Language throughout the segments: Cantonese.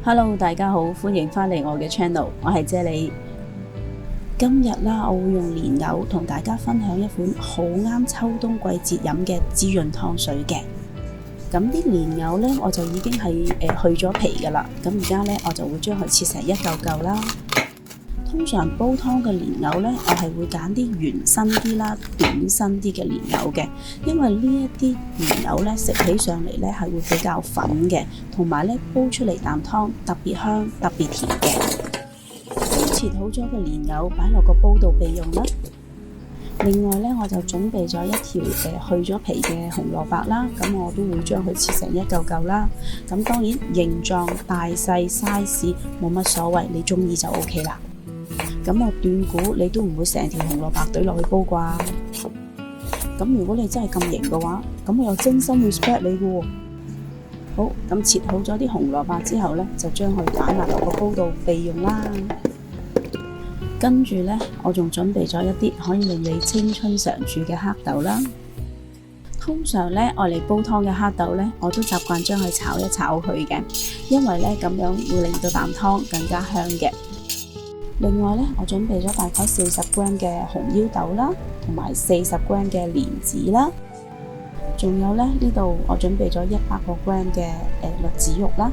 Hello，大家好，歡迎返嚟我嘅 channel， 我係啫喱。今日啦，我會用蓮藕同大家分享一款好啱秋冬季節飲嘅滋潤湯水嘅。咁啲蓮藕呢，我就已經係去咗皮噶啦。咁而家呢，我就會將佢切成一嚿嚿啦。通常煲湯嘅蓮藕呢，我係會揀啲圓身啲啦、短身啲嘅蓮藕嘅，因為呢一啲蓮藕呢，食起上嚟呢係會比較粉嘅，同埋呢煲出嚟啖湯特別香、特別甜嘅。切好咗嘅蓮藕擺落個煲度備用啦。另外呢，我就準備咗一條去咗皮嘅紅蘿蔔啦，咁我都會將佢切成一嚿嚿啦。咁當然形狀、大細、size 冇乜所謂，你中意就 OK 啦。咁我斷估你都唔會成條紅蘿蔔堆落去煲啩。咁如果你真係咁型嘅話，咁我又真心 respect 你嘅喎。好，咁切好咗啲紅蘿蔔之後呢，就將佢擺埋落個煲度備用啦。跟住呢，我仲準備咗一啲可以令你青春常駐嘅黑豆啦。通常呢，我嚟煲湯嘅黑豆呢，我都習慣將佢炒一炒佢嘅，因為呢咁樣會令到啖湯更加香嘅。另外呢，我準備咗大概40 gram 嘅紅腰豆啦，同埋40 gram 嘅蓮子啦。仲有呢度我準備咗100個 gram 嘅栗子肉啦。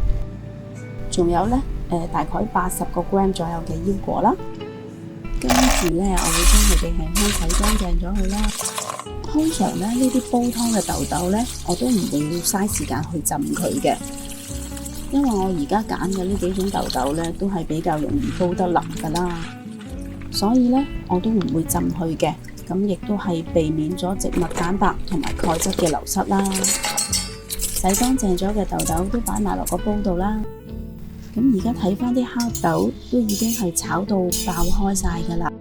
仲有呢，大概80個 gram 左右嘅腰果啦。跟住呢，我會將佢哋輕輕洗乾淨咗佢啦。通常呢啲煲湯嘅豆豆呢，我都唔會嘥時間去浸佢嘅。因為我而家揀嘅呢幾種豆豆呢，都係比較容易煲得腍噶啦，所以呢，我都唔會浸佢嘅，咁亦都係避免咗植物蛋白同埋鈣質嘅流失啦。洗乾淨咗嘅豆豆都擺埋落個煲度啦。咁而家睇翻啲黑豆都已經係炒到爆開晒噶啦。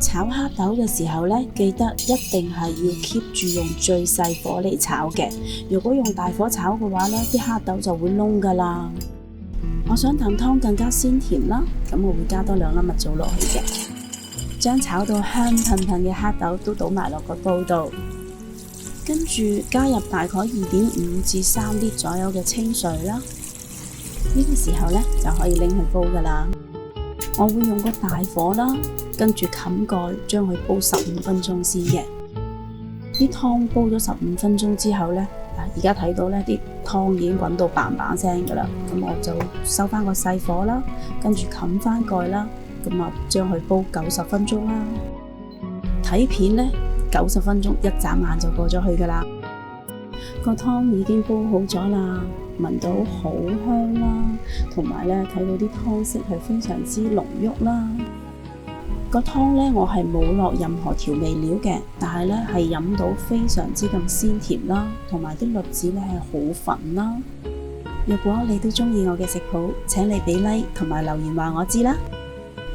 炒黑豆嘅時候呢，記得一定係要 keep 住用最細火嚟炒嘅。如果用大火炒嘅話呢，啲黑豆就會燶噶啦。我想啖湯更加鮮甜啦，咁我會加多2粒蜜棗落去嘅。將炒到香噴噴嘅黑豆都倒埋落個煲度，跟住加入大概2.5至3列左右嘅清水啦。呢個時候呢，就可以拎去煲噶啦。我會用個大火啦，跟住冚蓋將佢煲15分鐘先嘅。啲湯煲咗15分鐘之後呢，而家睇到呢啲湯已經滾到嘭嘭聲噶啦。咁我就收翻個細火啦，跟住冚翻蓋啦，咁啊將佢煲90分鐘啦。睇片呢，90分鐘一眨眼就過咗去噶啦。個湯已經煲好咗啦，聞到好香啦，同埋呢睇到啲湯色係非常之濃郁啦。個湯呢，我係冇落任何調味料嘅，但係呢係飲到非常之咁鮮甜啦，同埋啲栗子呢係好粉啦。如果你都中意我嘅食譜，請你俾 like 同埋留言話我知啦。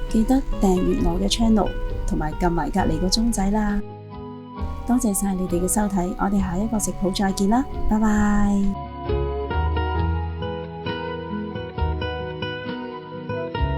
記得訂閱我嘅 channel 同埋撳埋隔離個鐘仔啦。多謝晒你哋嘅收睇，我哋下一個食譜再見啦，拜拜。